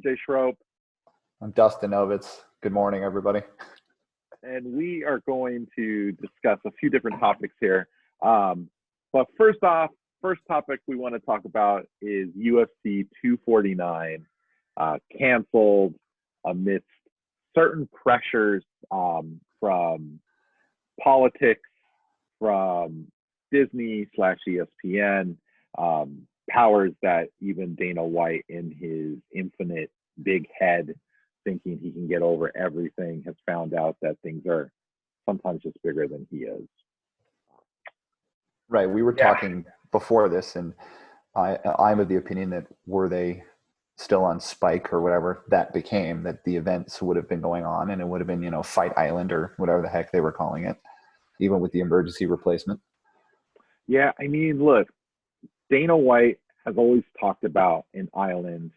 TJ Schroep. I'm Dustin Ovitz. Good morning, everybody. And we are going to discuss a few different topics here. But first topic we want to talk about is UFC 249, canceled amidst certain pressures from politics, from Disney/ESPN, powers that even Dana White, in his infinite big head, thinking he can get over everything, has found out that things are sometimes just bigger than he is. Right. We were talking before this, and I'm of the opinion that were they still on Spike or whatever that became, that the events would have been going on, and it would have been, Fight Island or whatever the heck they were calling it, even with the emergency replacement. Yeah, I mean, look, Dana White has always talked about an island,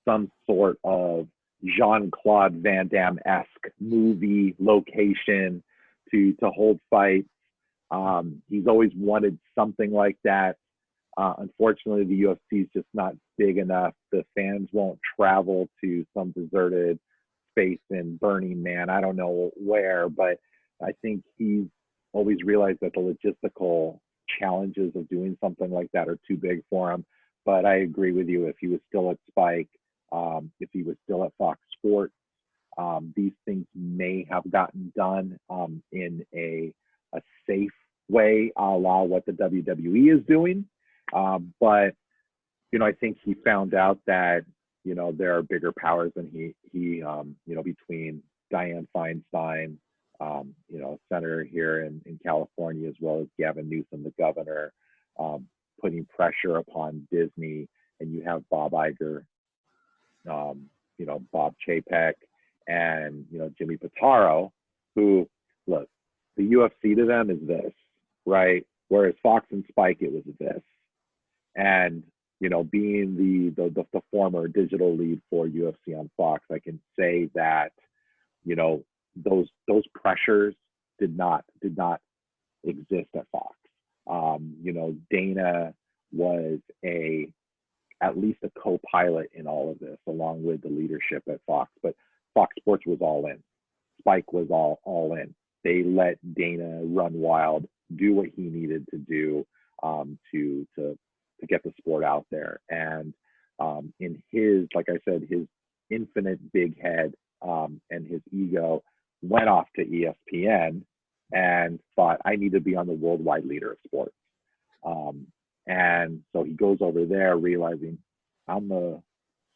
some sort of Jean-Claude Van Damme-esque movie location to hold fights. He's always wanted something like that. Unfortunately, the UFC is just not big enough. The fans won't travel to some deserted space in Burning Man. I don't know where, but I think he's always realized that the logistical challenges of doing something like that are too big for him. But I agree with you. If he was still at Spike, if he was still at Fox Sports, these things may have gotten done in a safe way, a la what the WWE is doing. But I think he found out that there are bigger powers than he between Dianne Feinstein, senator here in California, as well as Gavin Newsom, the governor, putting pressure upon Disney, and you have Bob Iger, Bob Chapek, and Jimmy Pitaro, who, look, the UFC to them is this, right? Whereas Fox and Spike, it was this. And being the former digital lead for UFC on Fox, I can say that those pressures did not exist at Fox. Dana was at least a co-pilot in all of this, along with the leadership at Fox. But Fox Sports was all in. Spike was all in. They let Dana run wild, do what he needed to do to get the sport out there. And in his, like I said, his infinite big head and his ego, went off to ESPN and thought, I need to be on the worldwide leader of sports. And so he goes over there realizing, I'm a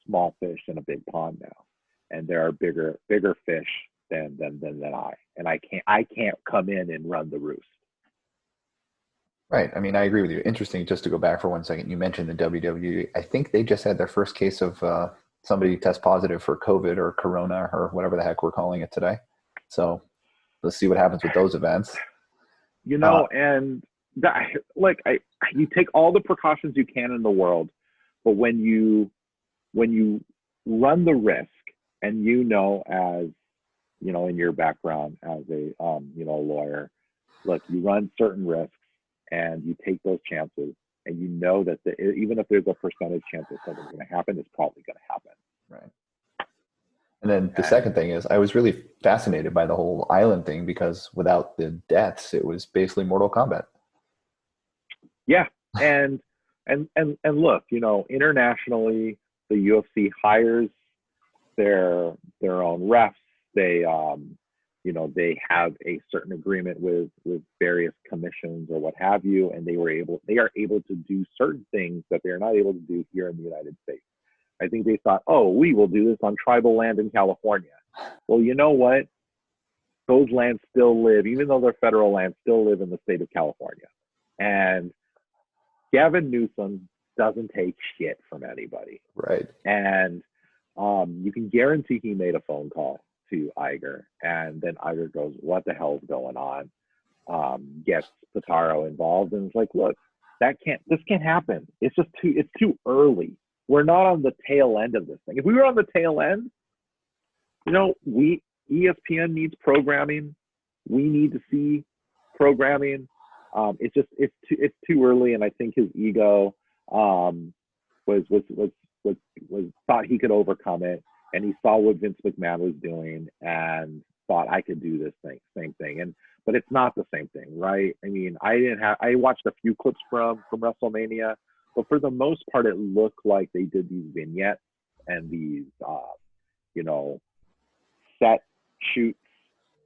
small fish in a big pond now, and there are bigger fish than I, and I can't come in and run the roost. Right. I mean, I agree with you. Interesting, just to go back for 1 second, you mentioned the WWE. I think they just had their first case of somebody test positive for COVID or Corona or whatever the heck we're calling it today. So let's see what happens with those events. And that, you take all the precautions you can in the world, but when you run the risk, and as in your background as a lawyer, look, you run certain risks and you take those chances, and that even if there's a percentage chance that something's going to happen, it's probably going to happen. Right. And then the second thing is, I was really fascinated by the whole island thing, because without the deaths, it was basically Mortal Kombat. Yeah, and look, internationally, the UFC hires their own refs. They they have a certain agreement with various commissions or what have you, and they are able to do certain things that they are not able to do here in the United States. I think they thought, we will do this on tribal land in California. Well, you know what? Those lands still live, even though they're federal lands, still live in the state of California. And Gavin Newsom doesn't take shit from anybody. Right. And you can guarantee he made a phone call to Iger, and then Iger goes, what the hell's going on? Gets Pitaro involved, and it's like, look, this can't happen. It's too early. We're not on the tail end of this thing. If we were on the tail end, ESPN needs programming. We need to see programming. It's too early, and I think his ego was was thought he could overcome it, and he saw what Vince McMahon was doing and thought I could do this same thing. But it's not the same thing, right? I mean, I watched a few clips from WrestleMania, but for the most part, it looked like they did these vignettes and these, set shoots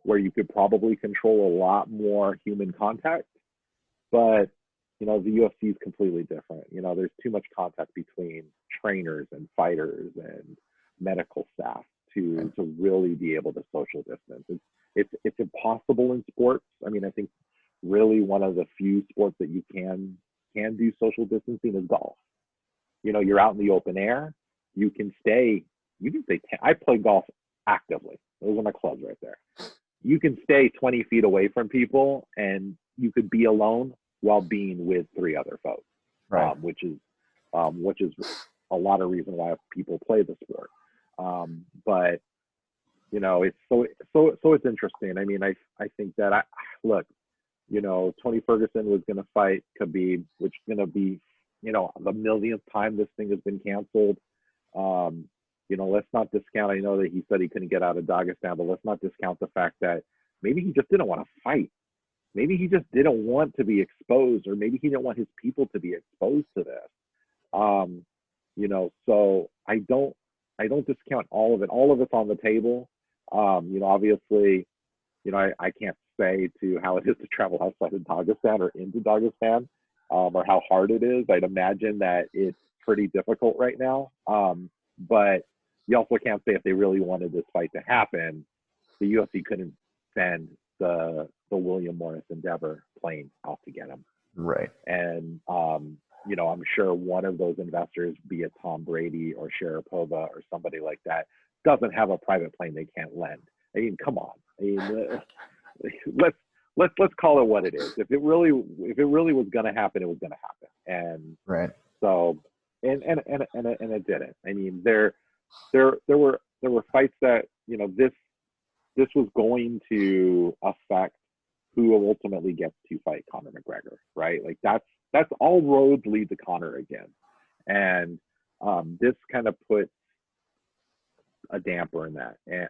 where you could probably control a lot more human contact. But, the UFC is completely different. There's too much contact between trainers and fighters and medical staff to really be able to social distance. It's impossible in sports. I mean, I think really one of the few sports that you can do social distancing is golf. You're out in the open air. You can stay. I play golf actively. Those are my clubs right there. You can stay 20 feet away from people, and you could be alone while being with 3 other folks, right. which is a lot of reason why people play the sport. But it's it's interesting. I mean, I think that Tony Ferguson was going to fight Khabib, which is going to be the millionth time this thing has been canceled. Let's not discount. I know that he said he couldn't get out of Dagestan, but let's not discount the fact that maybe he just didn't want to fight. Maybe he just didn't want to be exposed, or maybe he didn't want his people to be exposed to this. So I don't discount all of it. All of it's on the table. Obviously, I can't say to how it is to travel outside of Dagestan or into Dagestan, or how hard it is. I'd imagine that it's pretty difficult right now. But you also can't say if they really wanted this fight to happen, the UFC couldn't send the William Morris Endeavor plane out to get him. Right. And, I'm sure one of those investors, be it Tom Brady or Sharapova or somebody like that, doesn't have a private plane they can't lend. I mean, come on. I mean, let's call it what it is. If it really was going to happen, it was going to happen. And right. So, and it didn't. I mean, there were fights that this was going to affect who ultimately gets to fight Conor McGregor, right? Like that's all roads lead to Conor again. And this kind of puts a damper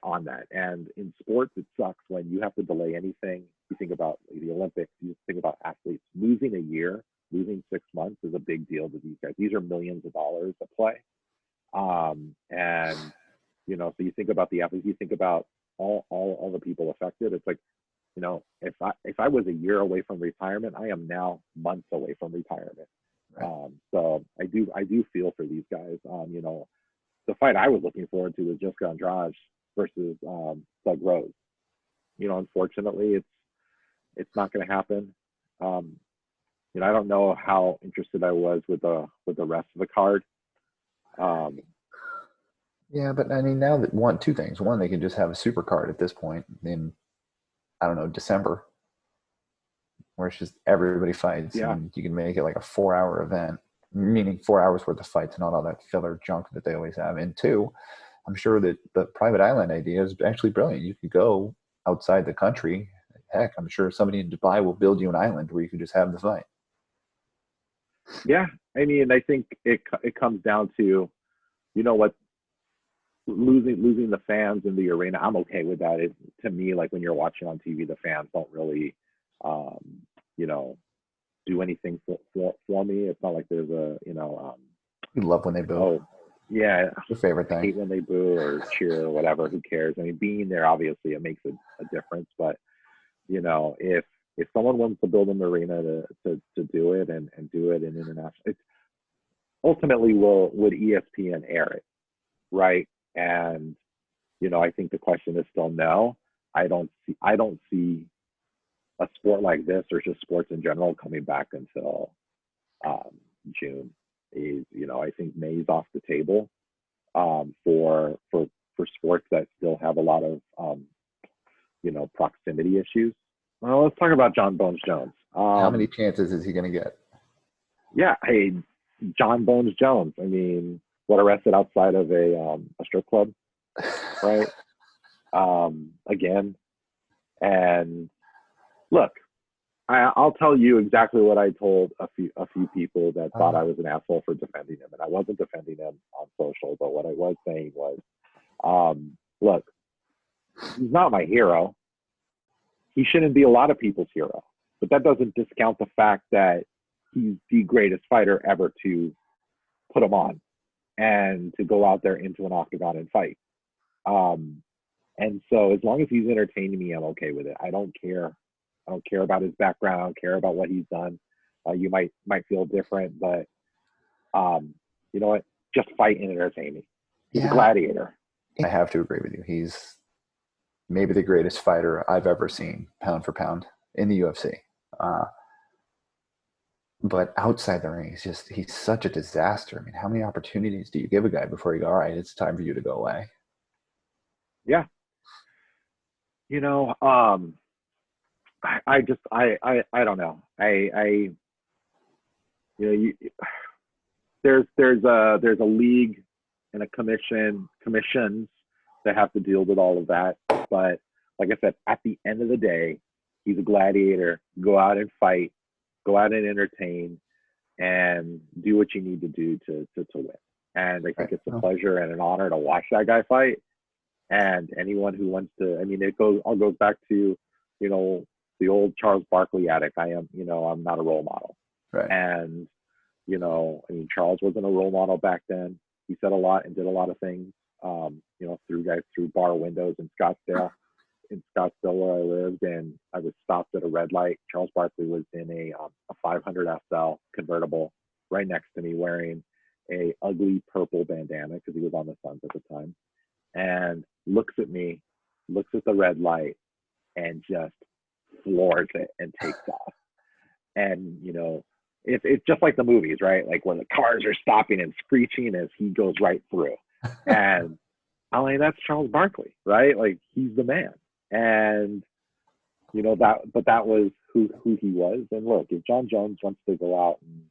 on that. And in sports, it sucks when you have to delay anything. You think about the Olympics, you think about athletes losing a year, losing 6 months is a big deal to these guys. These are millions of dollars to play. So you think about the athletes, you think about all the people affected. It's like, if I was a year away from retirement, I am now months away from retirement. Right. So I do feel for these guys. The fight I was looking forward to was Jessica Andrade versus Doug Rose. Unfortunately, it's not going to happen. I don't know how interested I was with the rest of the card. Yeah, but I mean, now that two things. One, they can just have a super card at this point in, I don't know, December, where it's just everybody fights. Yeah. And you can make it like a 4-hour event, meaning 4 hours worth of fights, not all that filler junk that they always have. And two, I'm sure that the private island idea is actually brilliant. You could go outside the country. Heck, I'm sure somebody in Dubai will build you an island where you can just have the fight. Yeah, I mean, I think it comes down to, what, losing the fans in the arena. I'm okay with that. To me, like when you're watching on TV, the fans don't really, do anything for me. It's not like there's a, You love when they boo. Oh, yeah. Your favorite thing. I hate when they boo or cheer or whatever. Who cares? I mean, being there, obviously, it makes a difference. But, if someone wants to build an arena to do it and do it in international, it's ultimately would ESPN air it, right? And I think the question is still no. I don't see a sport like this, or just sports in general, coming back until June. I think May's off the table for sports that still have a lot of proximity issues. Well, let's talk about John Bones Jones. How many chances is he going to get? Yeah, hey, John Bones Jones. I mean, got arrested outside of a strip club, right? Again, and look, I'll tell you exactly what I told a few people that thought I Uh, was an asshole for defending him, and I wasn't defending him on social, but what I was saying was, look, he's not my hero. He shouldn't be a lot of people's hero, but that doesn't discount the fact that he's the greatest fighter ever to put him on and to go out there into an octagon and fight. Um, and so as long as he's entertaining me, I'm okay with it. I don't care. I don't care about his background. I don't care about what he's done. You might feel different, but you know what? Just fight and entertain me. He's a yeah, gladiator. I have to agree with you. He's maybe the greatest fighter I've ever seen, pound for pound, in the UFC. Uh, but outside the ring, he's such a disaster. I mean, how many opportunities do you give a guy before you go, all right, it's time for you to go away? Yeah. You know, I just I don't know. You know, there's a league and a commissions that have to deal with all of that. But like I said, at the end of the day, he's a gladiator. Go out and fight, go out and entertain, and do what you need to do to win. And I think Right. it's a pleasure and an honor to watch that guy fight. And anyone who wants to, I mean, it all goes back to, you know, the old Charles Barkley addict. I'm not a role model. Right. And, I mean, Charles wasn't a role model back then. He said a lot and did a lot of things, through bar windows in Scottsdale, where I lived. And I was stopped at a red light. Charles Barkley was in a 500 SL convertible right next to me wearing a ugly purple bandana because he was on the Suns at the time, and looks at me, looks at the red light, and just floors it and takes off. And it's just like the movies, right? Like when the cars are stopping and screeching as he goes right through. And I mean, that's Charles Barkley, right? Like he's the man. And that was who he was. And look, if John Jones wants to go out and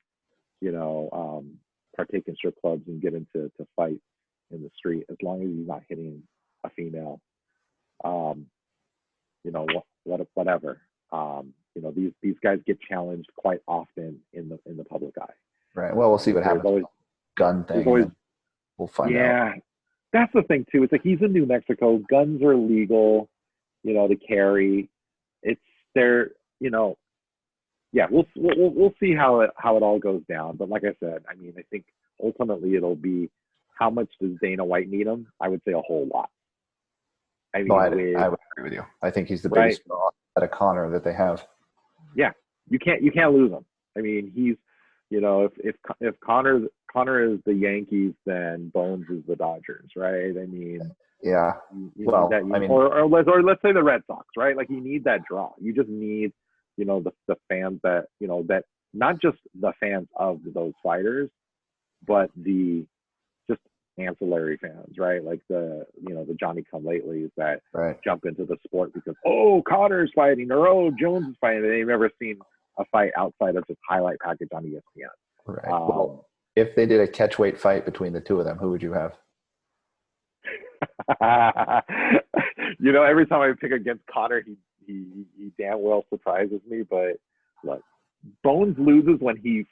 partake in strip clubs and get into fights in the street, as long as he's not hitting a female, whatever. These guys get challenged quite often in the public eye. Right. Well, we'll see what happens. With the gun thing. Always, we'll find out. Yeah, that's the thing too. It's like he's in New Mexico. Guns are legal, to carry. It's there. Yeah, we'll see how it all goes down. But like I said, I mean, I think ultimately it'll be how much does Dana White need him? I would say a whole lot. I mean, I would agree with you. I think he's the biggest draw at a Connor that they have. Yeah, you can't lose him. I mean, he's if Connor is the Yankees, then Bones is the Dodgers, right? I mean, yeah. or let's say the Red Sox, right? Like you need that draw. You just need the fans that that not just the fans of those fighters, but the just ancillary fans, right? Like the Johnny come latelys that jump into the sport because Connor's fighting or Jones is fighting. They've never seen a fight outside of just highlight package on ESPN. Right. Well, if they did a catchweight fight between the two of them, who would you have? Every time I pick against Connor, he damn well surprises me. But look, Bones loses when he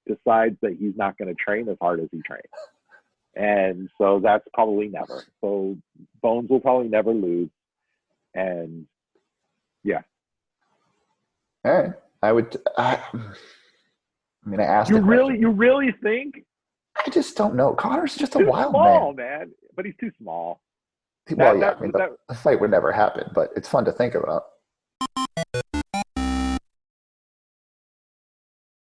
decides that he's not going to train as hard as he trains. And so that's probably never. So Bones will probably never lose. And yeah. All right. I asked you really think? I just don't know. Connor's just a too wild small, man. But he's too small. Well, the fight would never happen, but it's fun to think about.